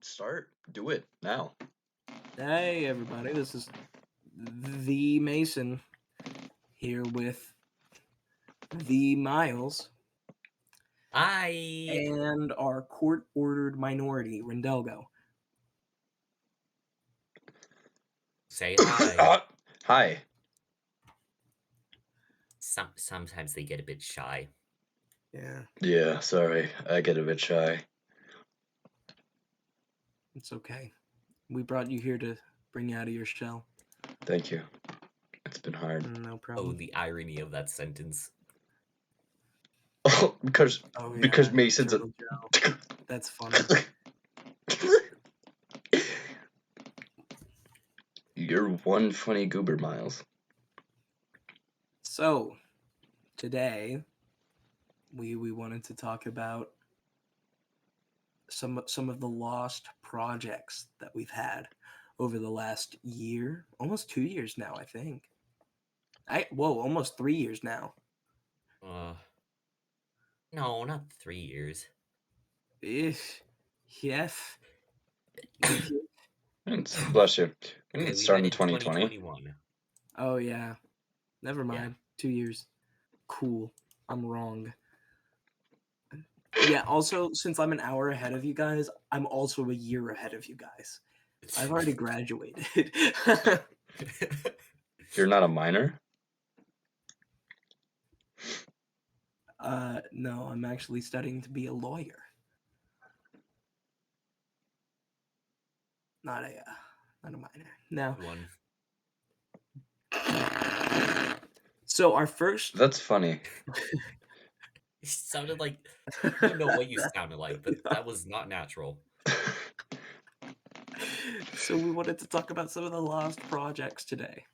start. Do it now. Hey everybody, this is the Mason here with the Miles I and our court-ordered minority, Rindelgo. say hi. Hi. Sometimes they get a bit shy. Yeah, Yeah, sorry. I get a bit shy. it's okay. We brought you here to bring you out of your shell. Thank you. It's been hard. No Oh, problem. the irony of that sentence. because Oh yeah, because Mason's Turtle Joe. That's funny. You're one funny goober, Miles. So today we wanted to talk about some of the lost projects that we've had over the last year, almost 2 years now, I think. Almost 3 years now. No, not 3 years. Yes. Bless you. We Okay, didn't we start met in in 2020. 2021. Oh yeah. Never Yeah. mind. 2 years. Cool. I'm wrong. Yeah, also since I'm an hour ahead of you guys, I'm also a year ahead of you guys. I've already graduated. You're not a minor? No, I'm actually studying to be a lawyer. Not a minor. No. One. So our first That's funny. It sounded like I don't know what you sounded like, but that was not natural. So we wanted to talk about some of the lost projects today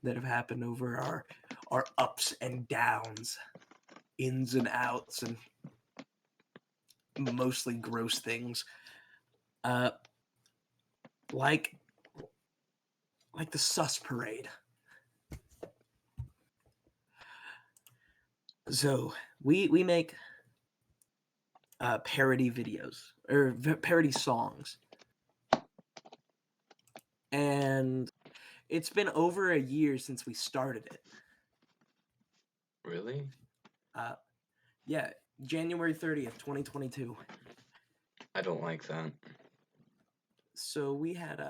that have happened over our ups and downs, ins and outs, and mostly gross things. Like the sus parade. So we make parody videos or parody songs, and it's been over a year since we started it. Really? Yeah, January 30th, 2022. I don't like that. So we had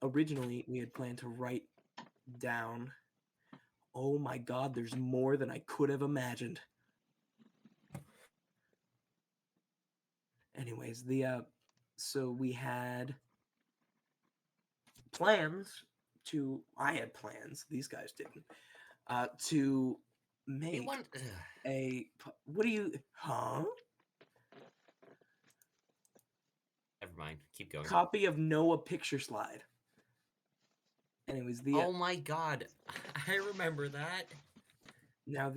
originally we had planned to write down, oh my god, there's more than I could have imagined. Anyways, so we had plans I had plans, these guys didn't, to make what do you, Never mind. Keep going. copy of Noah picture slide. Anyways, Oh my god. I remember that. now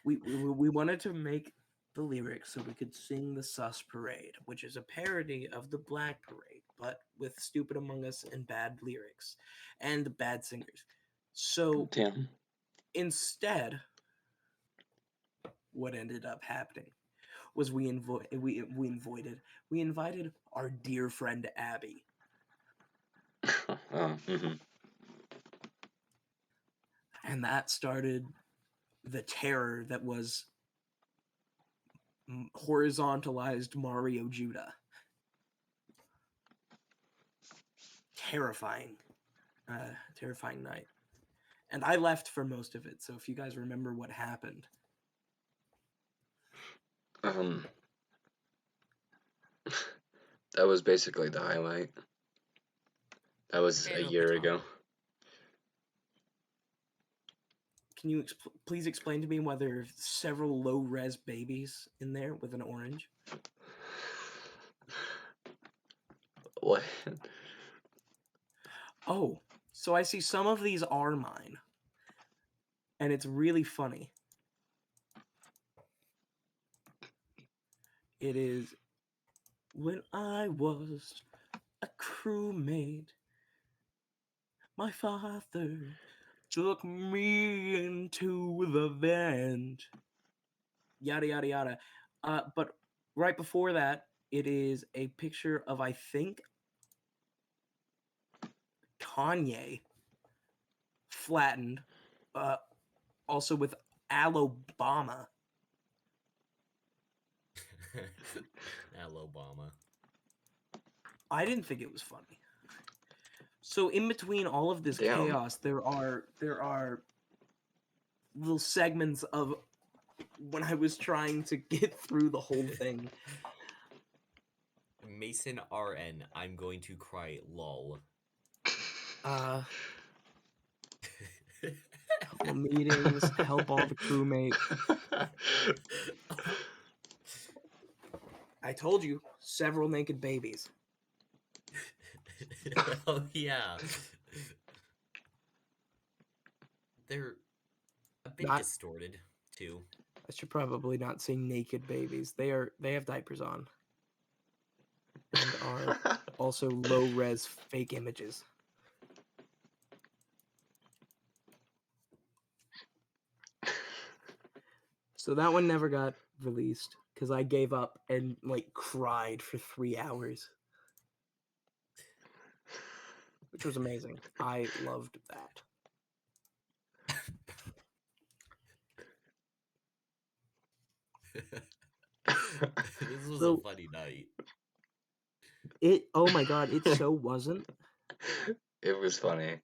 we wanted to make the lyrics so we could sing the Sus Parade, which is a parody of the Black Parade, but with Stupid Among Us and bad lyrics and bad singers. So Damn. instead, what ended up happening was we invited our dear friend Abby. And that started the terror that was horizontalized Mario Judah. Terrifying night. And I left for most of it, so if you guys remember what happened. That was basically the highlight. That was a year ago. Can you please explain to me why there are several low-res babies in there with an orange? What? Oh, so I see some of these are mine. And it's really funny. It is, when I was a crewmate, my father took me into the vent. Yada, yada, yada. But right before that, It is a picture of, I think, Kanye flattened, uh, also with Alabama. Alabama. I didn't think it was funny. So in between all of this Damn. chaos, there are little segments of when I was trying to get through the whole thing. Mason RN, I'm going to cry, lol. Couple of meetings, help all the crewmates. I told you, several naked babies. Oh yeah. They're a bit Not- distorted too. I should probably not say naked babies. They have diapers on. And are also low res fake images. So that one never got released because I gave up and like cried for 3 hours, which was amazing. I loved that. This was a So funny night. oh my god, it so wasn't. It was funny.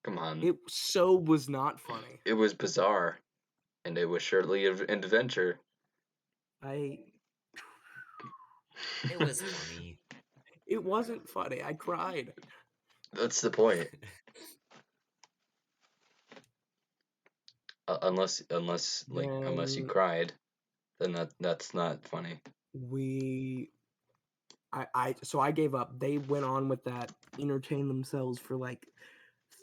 Come on. It so was not funny. It was bizarre, and it was surely an adventure. It It was funny. wasn't funny. I cried. That's the point. Unless you Then cried, then that's not funny. So I gave up. They went on with that, entertained themselves for like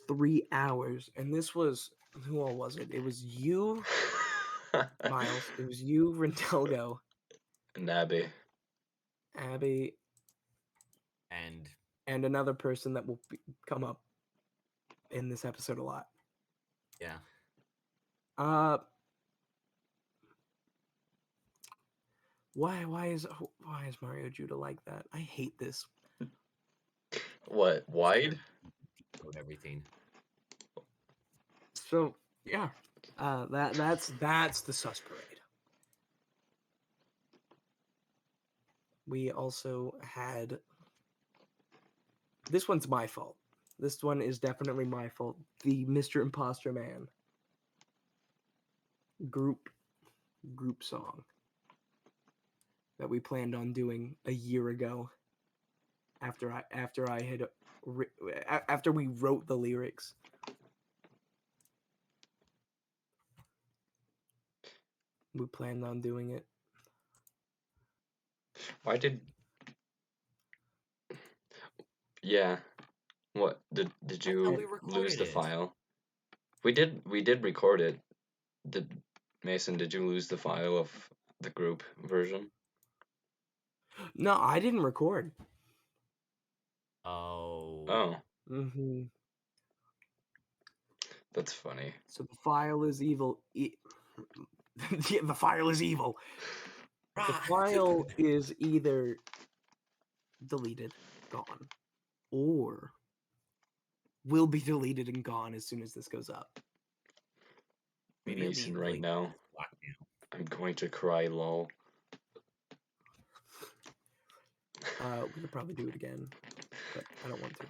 3 hours, and this was, who all was it? It was you, Miles. It was you, Rentelgo, Nabby. Abby, And another person that will come up in this episode a lot. yeah. Why is Mario Judah like that? I hate this. What? Wide? Decode everything. So yeah, that's the sus parade. We also had, this one's my fault. This one is definitely my fault. The Mr. Imposter Man group song that we planned on doing a year ago. After we wrote the lyrics. We planned on doing it. Why did? Yeah. What did I you thought we lose recorded the it. file? We did record it. Did Mason? Did you lose the file of the group version? No, I didn't record. Oh. Oh, Mm-hmm. that's funny. So the file is evil. Yeah, the file is evil. The file is either deleted, gone, or will be deleted and gone as soon as this goes up. Maybe it'll Mason, be, right like, now, locked down. I'm going to cry, lol. We could probably do it again, but I don't want to.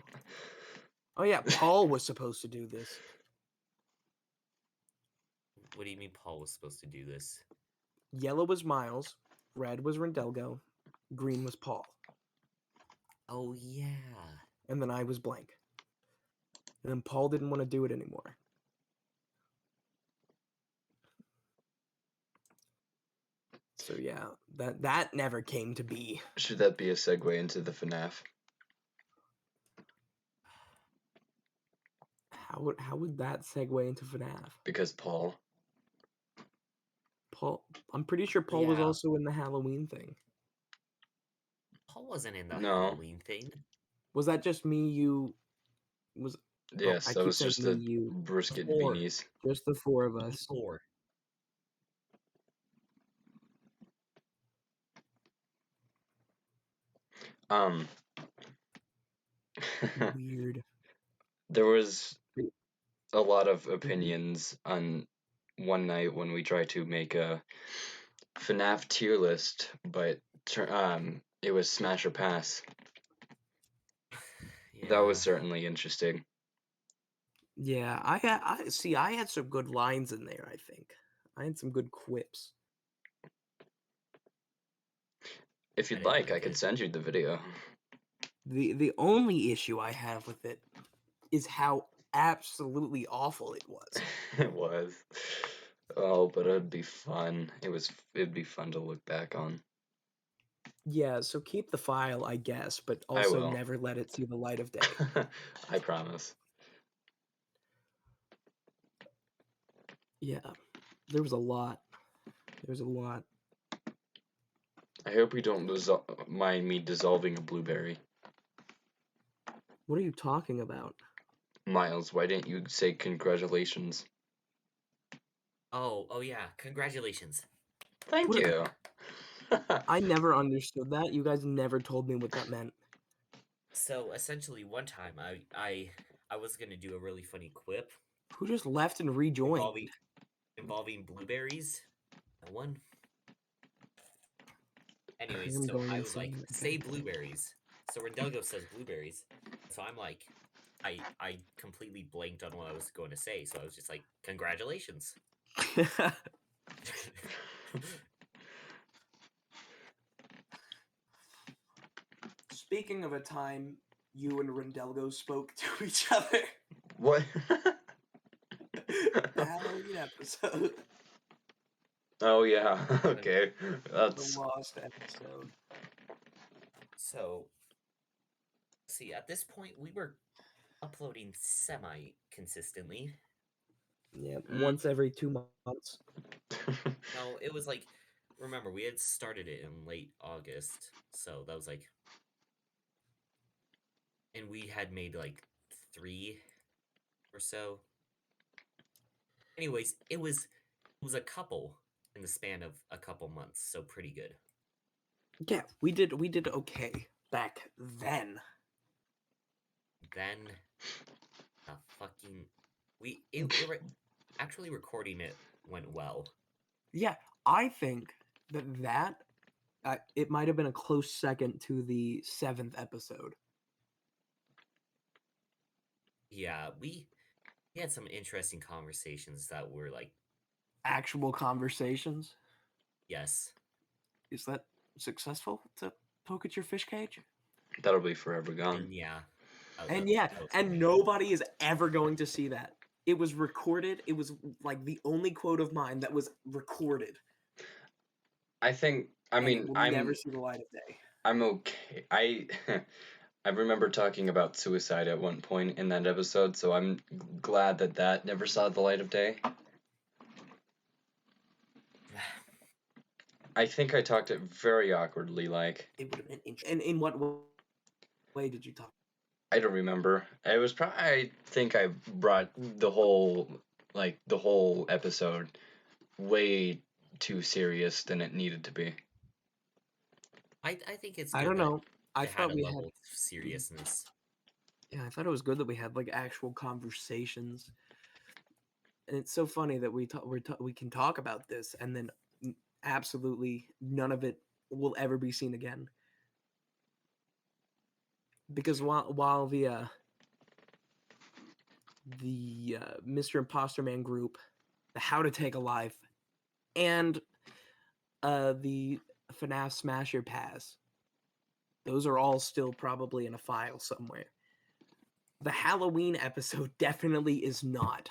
Oh yeah, Paul was supposed to do this. What do you mean Paul was supposed to do this? Yellow was Miles, red was Rendelgo, green was Paul, Oh yeah. and then I was blank. And then Paul didn't want to do it anymore. So yeah, that never came to be. Should that be a segue into the FNAF? How would that segue into FNAF? Because Paul. I'm pretty sure Paul was Yeah. also in the Halloween thing. Paul wasn't in the No. Halloween thing. Was that just me? You was Yes, I that keep was saying just me, the you. brisket Four. beanies. Just the four of us. 4. Um, Weird. there was a lot of opinions on one night when we tried to make a FNAF tier list, but it was smash or pass. That Yeah. was certainly interesting. Yeah, I had some good lines in there, I think. I had some good quips. If I you'd didn't like, I like could it. send you the video. The only issue I have with it is how absolutely awful it was. It was. Oh, but it'd be fun. It'd be fun to look back on. Yeah, so keep the file, I guess, but I also will. never let it see the light of day. I promise. Yeah, there was a lot. There was a lot. I hope you don't mind me dissolving a blueberry. What are you talking about? Miles, why didn't you say congratulations? Oh yeah. Congratulations. Thank What? you. I never understood that. You guys never told me what that meant. So essentially, one time I was gonna do a really funny quip Who just left and rejoined? involving blueberries. No one. I Anyways, am so going I was like, insane. say Okay. blueberries. So Rendelgo says blueberries. So I'm like, I completely blanked on what I was going to say. So I was just like, congratulations. Speaking of a time you and Rendelgo spoke to each other, What? the Halloween episode, Oh yeah. Okay. the That's lost episode. So see, at this point we were uploading semi consistently. Yeah, once every 2 months. No, it was like, remember, we had started it in late August, so that was like, and we had made like 3 or so. Anyways, it was a couple in the span of a couple months, so pretty good. Yeah, we did okay back then. Then the fucking actually recording it went well. Yeah, I think that it might have been a close second to the 7th episode. Yeah, we had some interesting conversations that were like, Actual conversations. yes, Is that successful to poke at your fish cage? That'll be forever gone. and yeah, And that yeah, was and funny. nobody is ever going to see that. It was recorded. It was like the only quote of mine that was recorded, I think. I and it mean, will never see the light of day. I'm okay. I remember talking about suicide at one point in that episode, so I'm glad that that never saw the light of day. I think I talked it very awkwardly, like It would have been interesting. And in what way did you talk? I don't remember. It was probably I think I brought the whole episode way too serious than it needed to be. I think it's I good don't that know. I it had thought a we had. level of seriousness. Yeah, I thought it was good that we had like actual conversations. And it's so funny that we can talk about this, and then absolutely none of it will ever be seen again. Because while the Mr. Imposter Man group, the How to Take a Life, and the FNAF Smasher Pass, those are all still probably in a file somewhere. The Halloween episode definitely is not.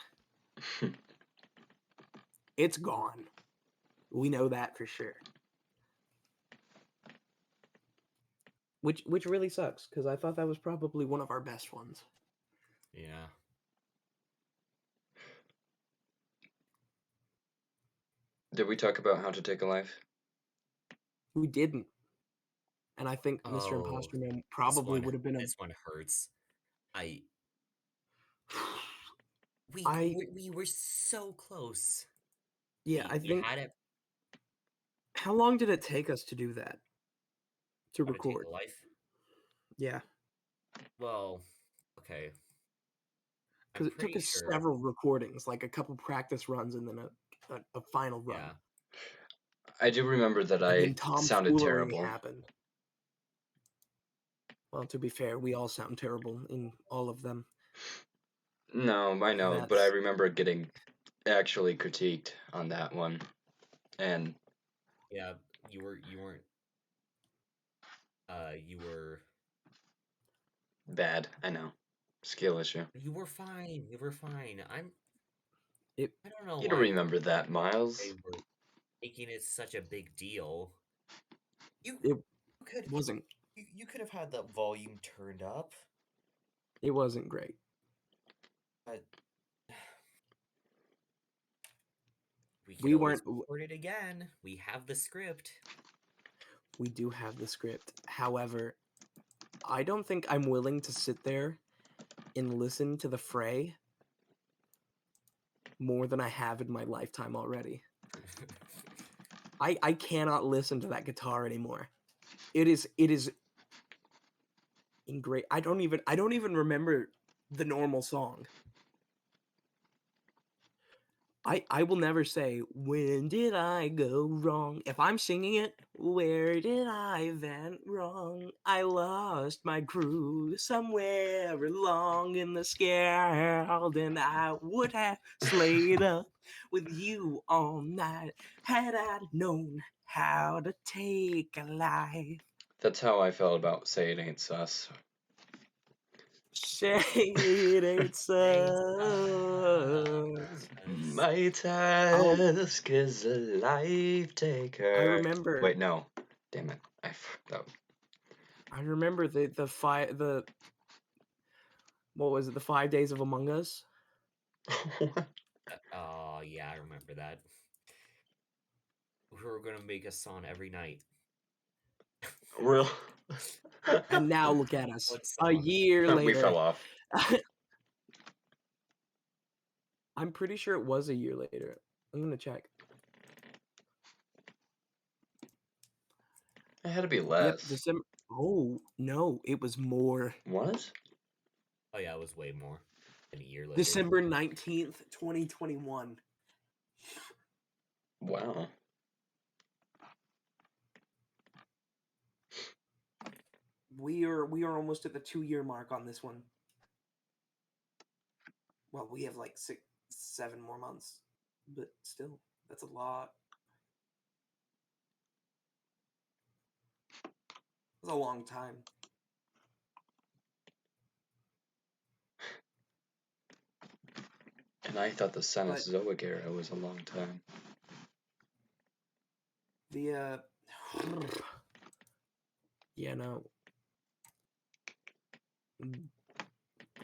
It's gone. We know that for sure. Which really sucks, because I thought that was probably one of our best ones. Yeah. Did we talk about how to take a life? We didn't. And I think Mr. Oh, Imposter Man this probably one, would have been a. this one hurts. I I we were so close. yeah, I We think. had it. How long did it take us to do that? To How to take record? a life. Yeah, Well, okay. I'm because it took pretty us sure. several recordings, like a couple practice runs, and then a final run. Yeah. I do remember that And I then sounded tomfoolery terrible. happened. Well, to be fair, we all sound terrible in all of them. No, I know, but I That's remember getting actually critiqued on that one, and Yeah. You weren't. You were. bad. I know, skill issue. You were fine. You were fine. it. I don't know You don't why remember that, they Miles? were making it such a big deal. You It could wasn't. you could have had the volume turned up, It wasn't great. but we could We always weren't. record it again. We have the script. We do have the script. However, I don't think I'm willing to sit there and listen to the fray more than I have in my lifetime already. I cannot listen to that guitar anymore. It is in great. I don't even remember the normal song. I will never say, when did I go wrong? If I'm singing it, where did I went wrong? I lost my groove somewhere along in the scald, and I would have slayed up with you all night had I known how to take a life. That's how I felt about Say It Ain't Sus. Say it ain't Thanks. sus. My Oh, task is a life I taker. remember. Wait, no. Damn it. Oh. I remember the what was it? The 5 days of Among Us. Oh yeah, I remember that. We were gonna make a song every night. Real. And now look at us, What a song? year We later. fell off. I'm pretty sure it was a year later. I'm gonna check. It had to be Yep, less. December. Oh no, it was more. What? Oh yeah, it was way more than a year later. December 19th, 2021. Wow. We are almost at the 2-year mark on this one. Well, we have like 7 more months, but still, that's a lot. That's a long time. And I thought the But Cenozoic era was a long time. the yeah, no,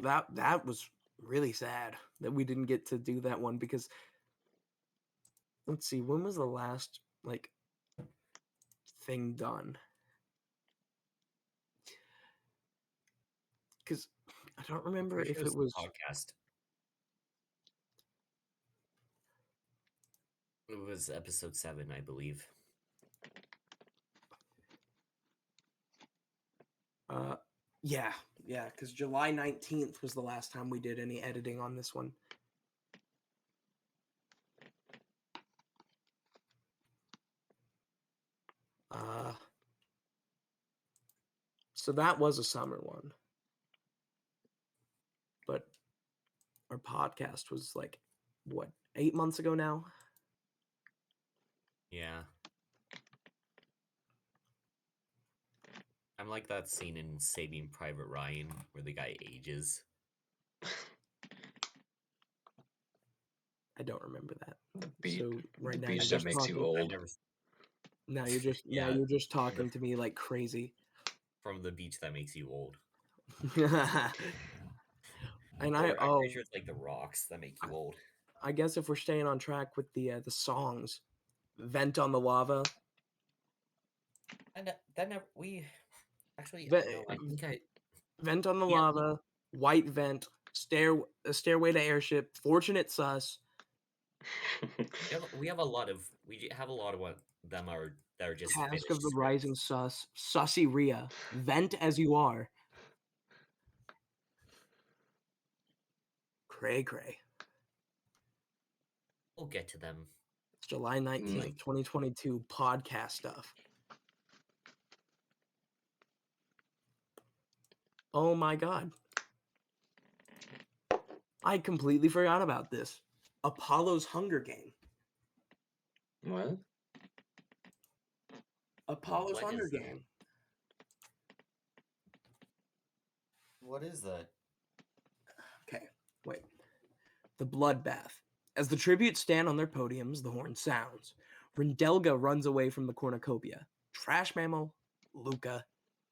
that was really sad that we didn't get to do that one, because let's see, when was the last like thing done? Because I don't remember Pretty sure if it was it the was. podcast. It was episode 7, I believe. Yeah, because July 19th was the last time we did any editing on this one. So that was a summer one. But our podcast was like, what, 8 months ago now? Yeah. I'm like that scene in Saving Private Ryan where the guy ages. I don't rember that. The beach, So right now beach you're that just makes you talking. I old. never. Now Yeah, you're just talking to me like crazy. from the beach that makes you old. And Or I'm pretty sure it's like the rocks that make you old. I guess if we're staying on track with the songs, Vent on the Lava. And that never we actually Ve- no, I think I Vent on the yeah, Lava, White Vent, Stairway to Airship, Fortunate Sus, we have a lot of what them are that are just Task of finished the Rising scripts. Sus, Sussy Rhea, Vent as You Are, Cray cray. We'll get to them. It's July 19th, 2022 podcast stuff. Oh my god. I completely forgot about this. Apollo's Hunger Game. What? Apollo's What Hunger is that? Game. What is that? Okay, wait. The Bloodbath. As the tributes stand on their podiums, the horn sounds. Rindelga runs away from the cornucopia. Trash Mammal, Luca,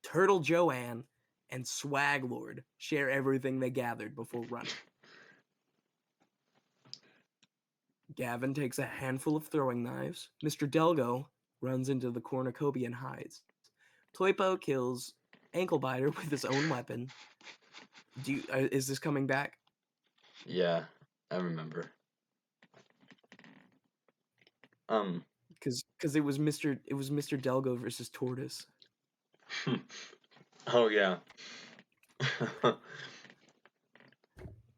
Turtle Joanne, and Swag Lord share everything they gathered before running. Gavin takes a handful of throwing knives. Mr. Delgo runs into the cornucopia and hides. Toipo kills Anklebiter with his own weapon. Is this coming back? Yeah, I remember. Because it was Mr. Delgo versus Tortoise. Oh yeah.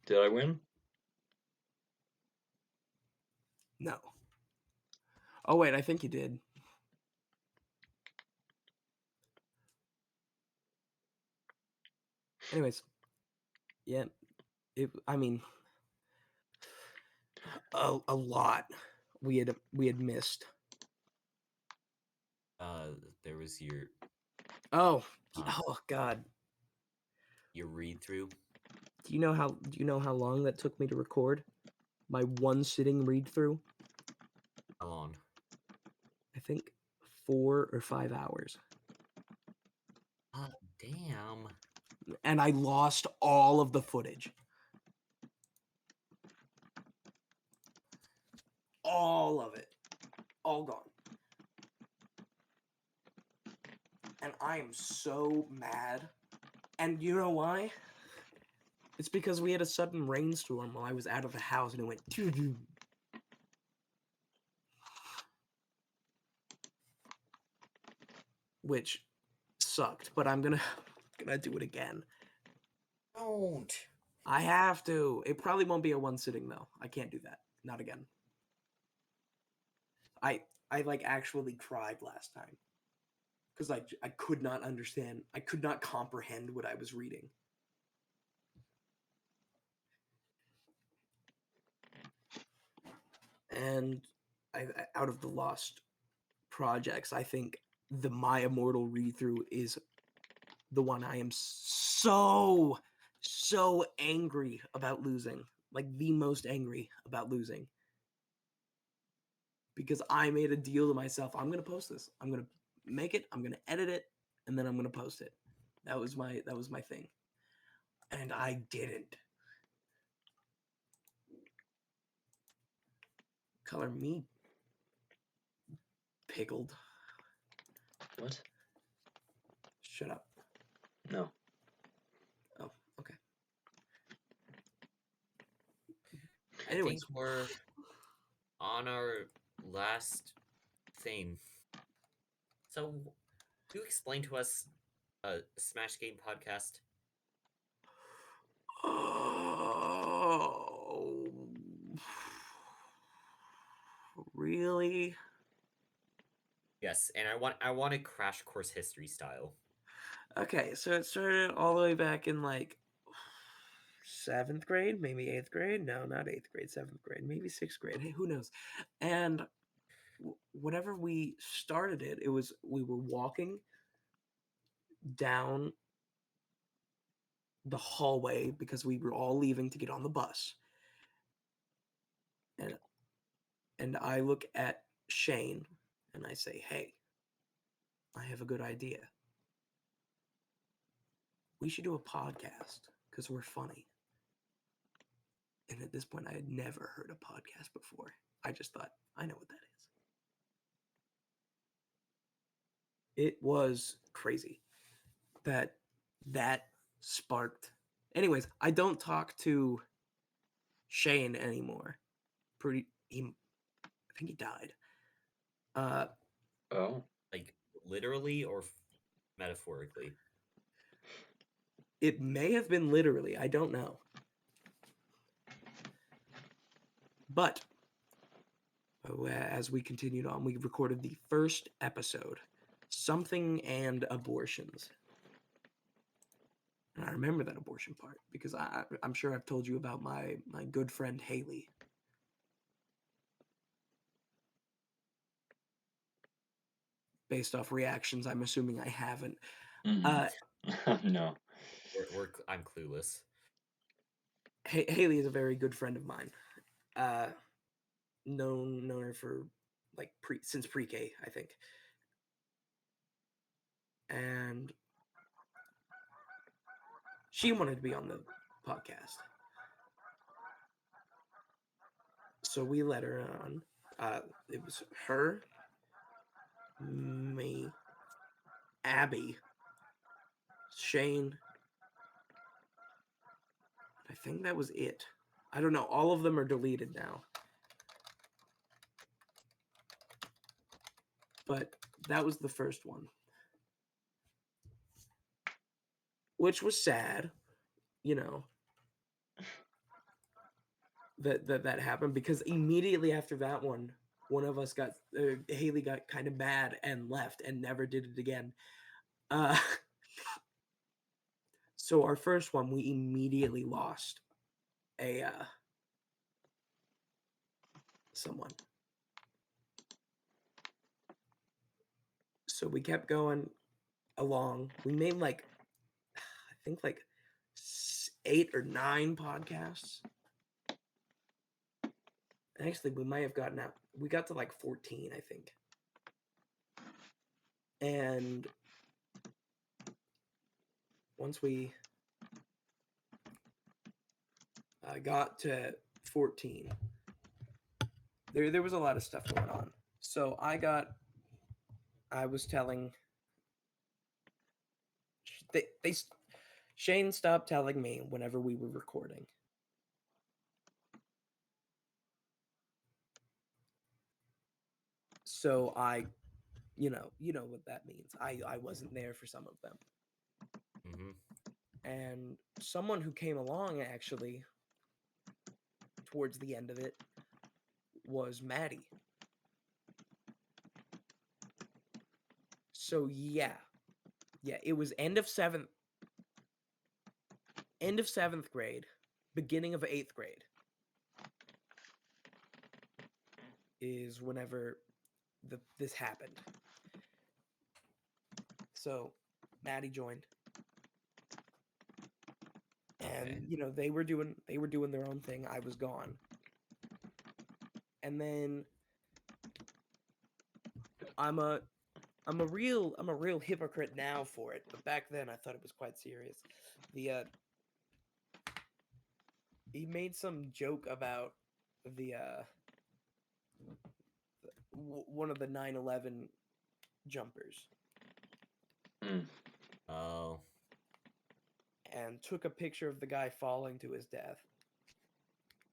Did I win? No. Oh wait, I think you did. Anyways, yeah, I mean, a lot we had missed. There was your Oh God. your read through. Do you know how long that took me to record? My one sitting read through? How long? I think 4 or 5 hours. Damn. And I lost all of the footage. All of it. All gone. And I am so mad. And you know why? It's because we had a sudden rainstorm while I was out of the house and it went doo-doo. Which sucked, but I'm gonna do it again. Don't. I have to. It probably won't be a one sitting though. I can't do that. Not again. I like actually cried last time. Because I could not understand. I could not comprehend what I was reading. And out of the lost projects, I think the My Immortal read through is the one I am so angry about losing. Like the most angry about losing. Because I made a deal to myself. I'm gonna post this. I'm gonna make it. I'm gonna edit it, and then I'm gonna post it. That was my thing. And I didn't. Color me pickled. What? Shut up. No. Oh, okay. I think we're on our last theme. So, do you explain to us a Smash Game podcast? Oh, really? Yes, and I want a crash course history style. Okay, so it started all the way back in like 7th grade, maybe 8th grade. No, not 8th grade, 7th grade, maybe 6th grade. Hey, who knows? And whenever we started it, we were walking down the hallway because we were all leaving to get on the bus. And I look at Shane and I say, "Hey, I have a good idea. We should do a podcast because we're funny." And at this point, I had never heard a podcast before. I just thought, I know what that is. It was crazy that sparked. Anyways, I don't talk to Shane anymore. I think he died. Oh. Like, literally or metaphorically? It may have been literally. I don't know. But as we continued on, we recorded the first episode, Something and Abortions. And I remember that abortion part because I'm sure I've told you about my good friend Haley. Based off reactions, I'm assuming I haven't. No. I'm clueless. Haley is a very good friend of mine. Known her for like since pre-K, I think. And she wanted to be on the podcast. So we let her on. It was her, me, Abby, Shane. I think that was it. I don't know. All of them are deleted now. But that was the first one. Which was sad, you know, that happened because immediately after that one of us got Haley got kind of bad and left and never did it again. So our first one, we immediately lost a someone. So we kept going along. We made I think 8 or 9 podcasts. Actually, we might have gotten out. We got to 14, I think. And once we got to 14, there was a lot of stuff going on. So I was telling Shane stopped telling me whenever we were recording. So you know what that means. I wasn't there for some of them. Mm-hmm. And someone who came along actually towards the end of it was Maddie. So yeah, it was end of 7th grade, beginning of 8th grade is whenever this happened. So Maddie joined. And they were doing their own thing. I was gone. And then I'm a real hypocrite now for it, but back then I thought it was quite serious. He made some joke about one of the 9/11 jumpers. Oh. And took a picture of the guy falling to his death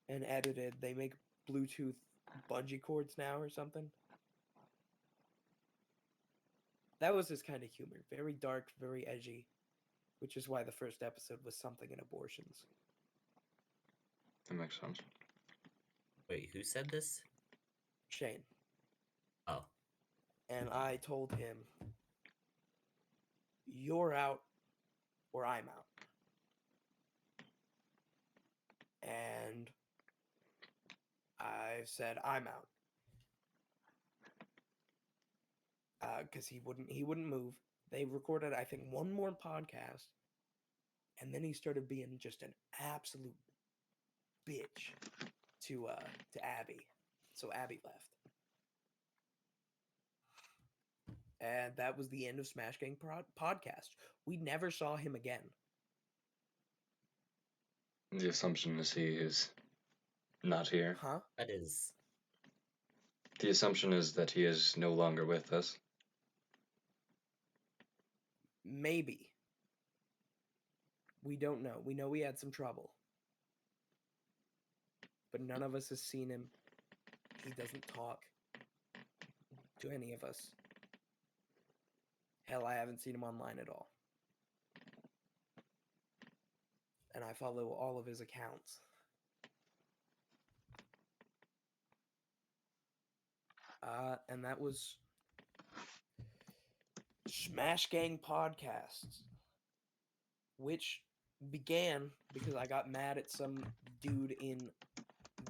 and edited. They make Bluetooth bungee cords now or something. That was his kind of humor. Very dark, very edgy, which is why the first episode was Something in Abortions. That makes sense. Wait, who said this? Shane. Oh. And I told him, you're out or I'm out. And I said, I'm out. Because he wouldn't move. They recorded, I think, one more podcast, and then he started being just an absolute bitch to Abby. So Abby left, and that was the end of Smash Gang podcast. We never saw him again. The assumption is he is not here. Huh? That is. The assumption is that he is no longer with us. Maybe. We don't know. We know we had some trouble. But none of us has seen him. He doesn't talk to any of us. Hell, I haven't seen him online at all. And I follow all of his accounts. And that was Smash Gang Podcasts, which began because I got mad at some dude in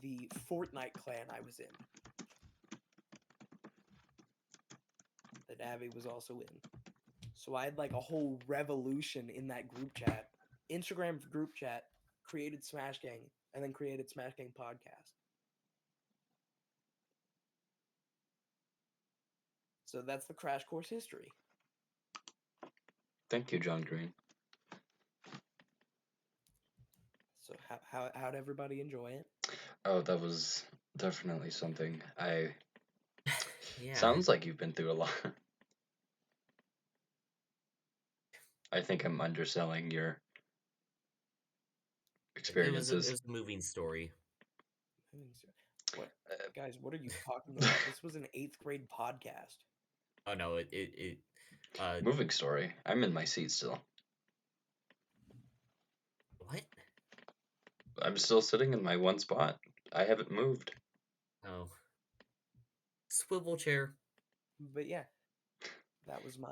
the Fortnite clan I was in that Abby was also in. So I had like a whole revolution in that group chat, Instagram group chat, created Smash Gang, and then created Smash Gang Podcast. So that's the crash course history. Thank you, John Green. So how'd everybody enjoy it? Oh, that was definitely something. Yeah. Sounds like you've been through a lot. I think I'm underselling your experiences. It was a moving story. What, guys? What are you talking about? This was an 8th grade podcast. Oh no, Moving story. I'm in my seat still. what? I'm still sitting in my one spot. I haven't moved. Oh. Swivel chair. But yeah, that was my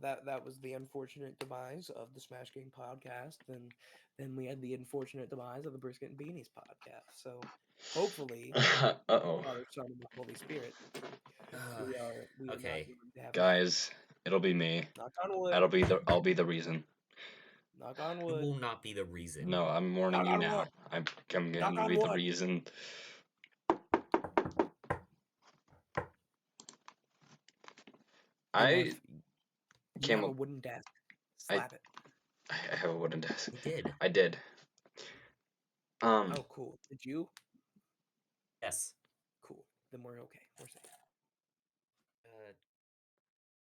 that was the unfortunate demise of the Smash Gang podcast. Then we had the unfortunate demise of the Brisket and Beanies podcast. So hopefully, Uh-oh. Father, Son, and the Holy Spirit, we are not Okay. going to have Guys, it'll be me. knock on wood. I'll be the reason. Knock on It wood. will not be the reason. No, I'm warning Knock you on now. wood. I'm Knock gonna on be the wood. reason. I Enough. You came have a up. wooden desk. I Slap it. I have a wooden desk. You did. I did. Oh, cool. Did you? Yes. Cool. Then we're okay. We're safe.